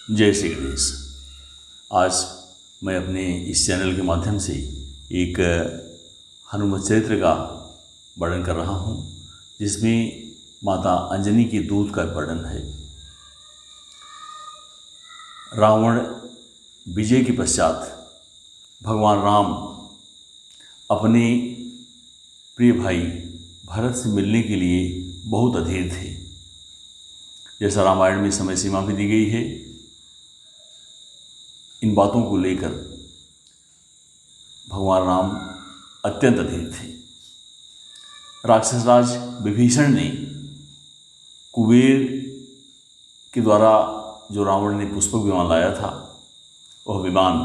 जय श्री गणेश। आज मैं अपने इस चैनल के माध्यम से एक हनुमत चरित्र का वर्णन कर रहा हूँ, जिसमें माता अंजनी के दूध का वर्णन है। रावण विजय के पश्चात भगवान राम अपने प्रिय भाई भरत से मिलने के लिए बहुत अधीर थे। जैसा रामायण में समय सीमा भी दी गई है, इन बातों को लेकर भगवान राम अत्यंत अधीर थे। राक्षस राज विभीषण ने कुबेर के द्वारा जो रावण ने पुष्पक विमान लाया था, वह विमान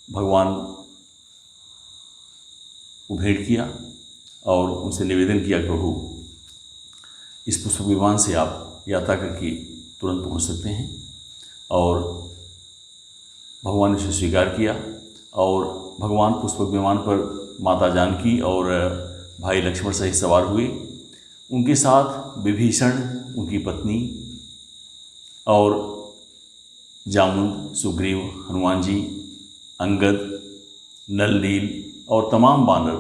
भगवान को भेंट किया और उनसे निवेदन किया कि प्रभु, इस पुष्पक विमान से आप यात्रा करके तुरंत पहुंच सकते हैं। और भगवान ने उसे स्वीकार किया और भगवान पुष्पक विमान पर माता जानकी और भाई लक्ष्मण सहित सवार हुए। उनके साथ विभीषण, उनकी पत्नी और जामुन, सुग्रीव, हनुमान जी, अंगद, नल, नील और तमाम वानर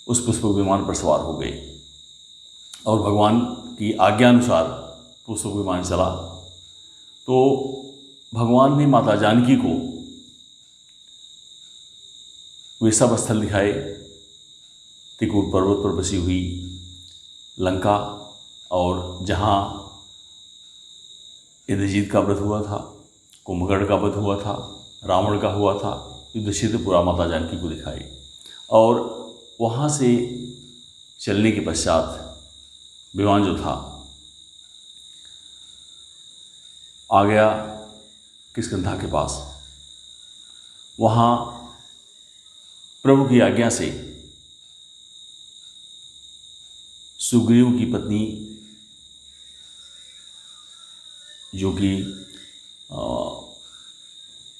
उस पुष्पक विमान पर सवार हो गए और भगवान की आज्ञा अनुसार पुष्पक विमान चला। तो भगवान ने माता जानकी को वे सब स्थल दिखाए, त्रिकूट पर्वत पर बसी हुई लंका, और जहाँ इंद्रजीत का वध हुआ था, कुंभकर्ण का वध हुआ था, रावण का हुआ था, युद्ध क्षेत्र पूरा माता जानकी को दिखाए। और वहाँ से चलने के पश्चात विमान जो था आ गया किष्किंधा के पास। वहाँ प्रभु की आज्ञा से सुग्रीव की पत्नी, जो कि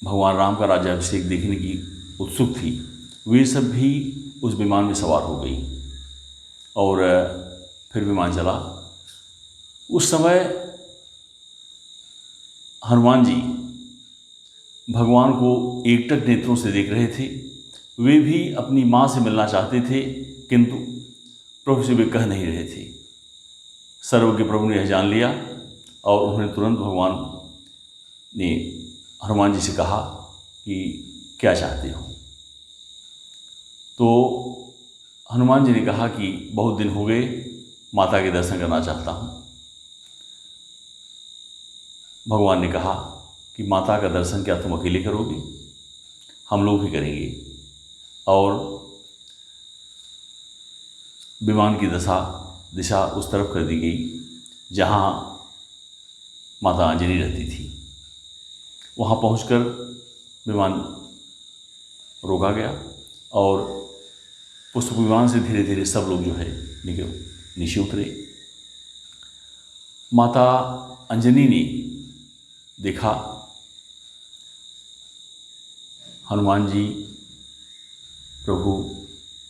भगवान राम का राज्याभिषेक देखने की उत्सुक थी, वे सब भी उस विमान में सवार हो गई और फिर विमान चला। उस समय हनुमान जी भगवान को एकटक नेत्रों से देख रहे थे। वे भी अपनी माँ से मिलना चाहते थे, किंतु प्रभु से वे कह नहीं रहे थे। सर्वज्ञ प्रभु ने यह जान लिया और उन्होंने तुरंत भगवान ने हनुमान जी से कहा कि क्या चाहते हो। तो हनुमान जी ने कहा कि बहुत दिन हो गए, माता के दर्शन करना चाहता हूँ। भगवान ने कहा कि माता का दर्शन क्या तुम अकेले करोगे? हम लोग भी करेंगे। और विमान की दिशा उस तरफ कर दी गई जहाँ माता अंजनी रहती थी। वहाँ पहुंचकर विमान रोका गया और पुष्पक विमान से धीरे धीरे सब लोग जो है नीचे उतरे। माता अंजनी ने देखा हनुमान जी, प्रभु,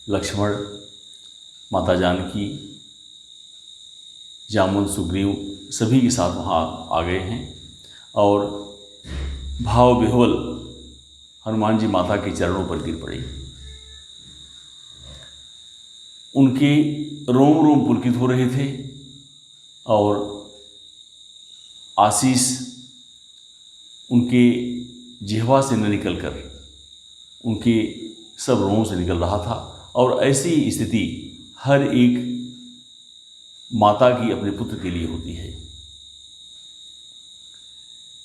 लक्ष्मण, माता जानकी, जामुन, सुग्रीव सभी के साथ वहाँ आ गए हैं और भाव विह्वल हनुमान जी माता के चरणों पर गिर पड़े। उनके रोम रोम पुलकित हो रहे थे और आशीष उनके जिह्वा से न निकलकर उनके सब रोमों से निकल रहा था। और ऐसी स्थिति हर एक माता की अपने पुत्र के लिए होती है।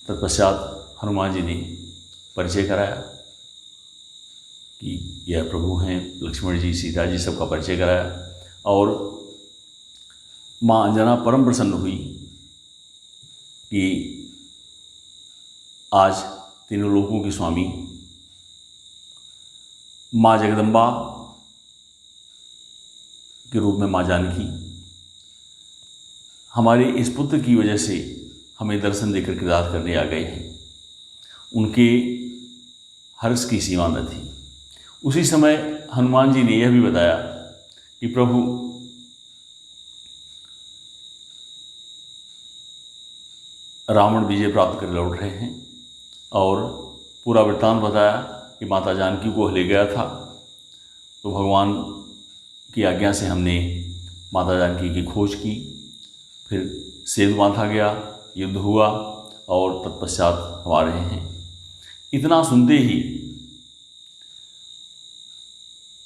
तत्पश्चात हनुमान जी ने परिचय कराया कि यह प्रभु हैं, लक्ष्मण जी, सीता जी, सबका परिचय कराया। और माँ अंजना परम प्रसन्न हुई कि आज तीनों लोकों की स्वामी माँ जगदम्बा के रूप में माँ जानकी हमारे इस पुत्र की वजह से हमें दर्शन देकर कृतार्थ करने आ गए हैं। उनके हर्ष की सीमा न थी। उसी समय हनुमान जी ने यह भी बताया कि प्रभु, रावण विजय प्राप्त कर लौट रहे हैं और पूरा वृत्तांत बताया कि माता जानकी को ले गया था। तो भगवान की आज्ञा से हमने माता जानकी की खोज की, फिर सेतु बांधा गया, युद्ध हुआ और तत्पश्चात हम आ रहे हैं। इतना सुनते ही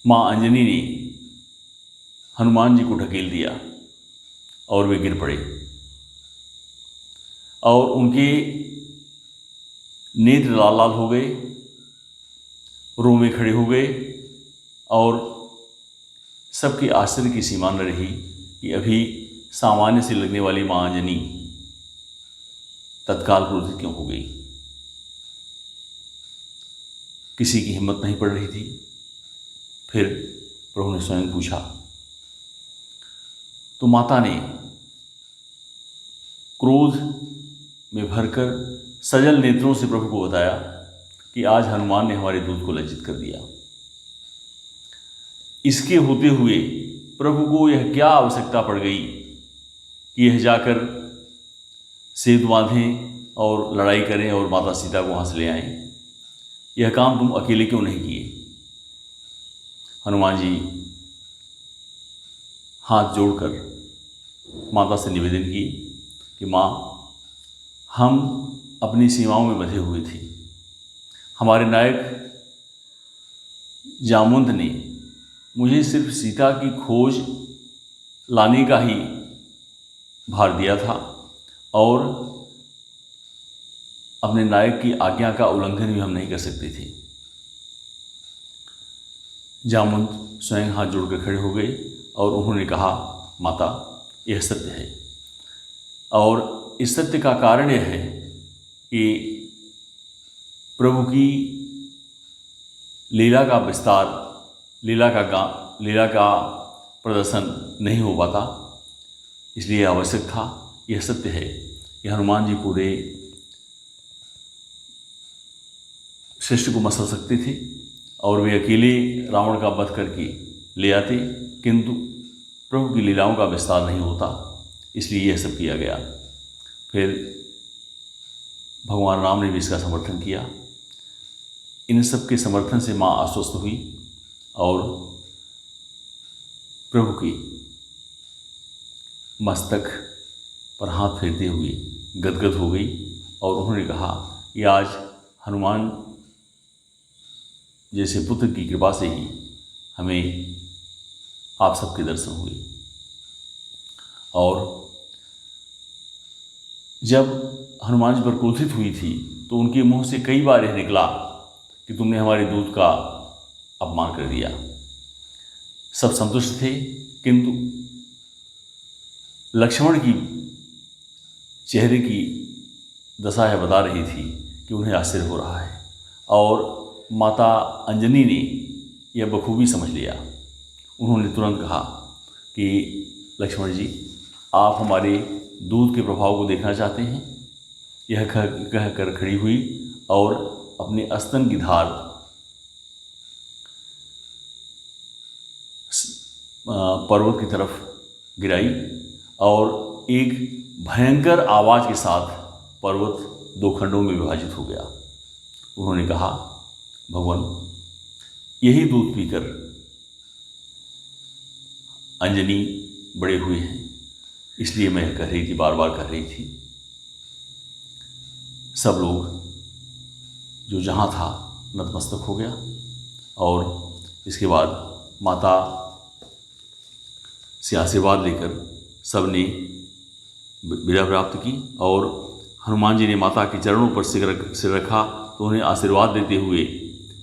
माँ अंजनी ने हनुमान जी को ढकेल दिया और वे गिर पड़े और उनके नेत्र लाल लाल हो गए, रोमे खड़े हो गए और सबके आश्चर्य की सीमा न रही कि अभी सामान्य से लगने वाली माँ अंजनी तत्काल क्रोधित क्यों हो गई। किसी की हिम्मत नहीं पड़ रही थी। फिर प्रभु ने स्वयं पूछा तो माता ने क्रोध में भरकर सजल नेत्रों से प्रभु को बताया कि आज हनुमान ने हमारे दूत को लज्जित कर दिया। इसके होते हुए प्रभु को यह क्या आवश्यकता पड़ गई कि यह जाकर सेतु बांधें और लड़ाई करें और माता सीता को वहाँ से ले आएं। यह काम तुम अकेले क्यों नहीं किए। हनुमान जी हाथ जोड़कर माता से निवेदन किए कि माँ, हम अपनी सीमाओं में बंधे हुए थे। हमारे नायक जामवंत ने मुझे सिर्फ सीता की खोज लाने का ही भार दिया था और अपने नायक की आज्ञा का उल्लंघन भी हम नहीं कर सकते थे। जामवंत स्वयं हाथ जोड़कर खड़े हो गए और उन्होंने कहा, माता, यह सत्य है और इस सत्य का कारण यह है कि प्रभु की लीला का विस्तार, लीला का प्रदर्शन नहीं हो पाता, इसलिए आवश्यक था। यह सत्य है कि हनुमान जी पूरे सृष्टि को मसल सकते थे और वे अकेले रावण का वध करके ले आते, किंतु प्रभु की लीलाओं का विस्तार नहीं होता, इसलिए यह सब किया गया। फिर भगवान राम ने भी इसका समर्थन किया। इन सब के समर्थन से माँ आश्वस्त हुई और प्रभु के मस्तक पर हाथ फेरते हुए गदगद हो गई और उन्होंने कहा कि आज हनुमान जैसे पुत्र की कृपा से ही हमें आप सबके दर्शन हुए। और जब हनुमान जी पर क्रोधित हुई थी तो उनके मुंह से कई बार यह निकला कि तुमने हमारे दूत का अपमान कर दिया। सब संतुष्ट थे, किंतु लक्ष्मण की चेहरे की दशा यह बता रही थी कि उन्हें आश्चर्य हो रहा है और माता अंजनी ने यह बखूबी समझ लिया। उन्होंने तुरंत कहा कि लक्ष्मण जी, आप हमारे दूध के प्रभाव को देखना चाहते हैं। यह कहकर खड़ी हुई और अपने स्तन की धार पर्वत की तरफ गिराई और एक भयंकर आवाज़ के साथ पर्वत दो खंडों में विभाजित हो गया। उन्होंने कहा, भगवान, यही दूध पीकर अंजनी बड़े हुए हैं, इसलिए मैं कह रही थी, बार बार कह रही थी। सब लोग जो जहाँ था नतमस्तक हो गया और इसके बाद माता से आशीर्वाद लेकर सब ने विजय प्राप्त की और हनुमान जी ने माता के चरणों पर सिर रखा तो उन्हें आशीर्वाद देते हुए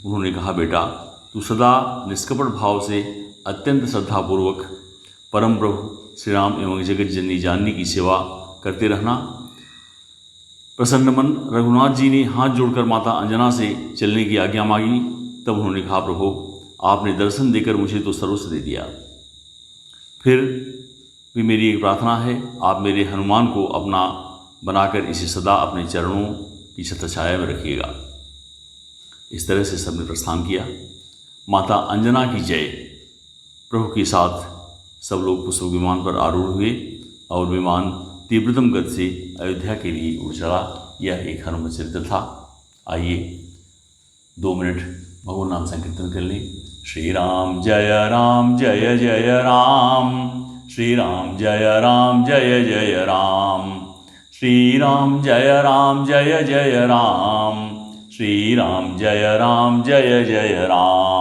उन्होंने कहा, बेटा, तू सदा निष्कपट भाव से अत्यंत श्रद्धापूर्वक परम प्रभु श्री राम एवं जगत जननी जाननी की सेवा करते रहना। प्रसन्न मन रघुनाथ जी ने हाथ जोड़कर माता अंजना से चलने की आज्ञा मांगी। तब उन्होंने कहा, प्रभु, आपने दर्शन देकर मुझे तो सर्वस्व दे दिया, फिर भी मेरी एक प्रार्थना है, आप मेरे हनुमान को अपना बनाकर इसे सदा अपने चरणों की छत्रछाया में रखिएगा। इस तरह से सबने प्रस्थान किया। माता अंजना की जय। प्रभु के साथ सब लोग पुष्पक विमान पर आरूढ़ हुए और विमान तीव्रतम गति से अयोध्या के लिए उड़ चला। यह एक हनुमान चरित्र था। आइए 2 मिनट भगवान नाम संकीर्तन कर लें। श्री राम जय जय राम, श्री राम जय जय राम, श्री राम जय जय राम, श्री राम जय जय राम।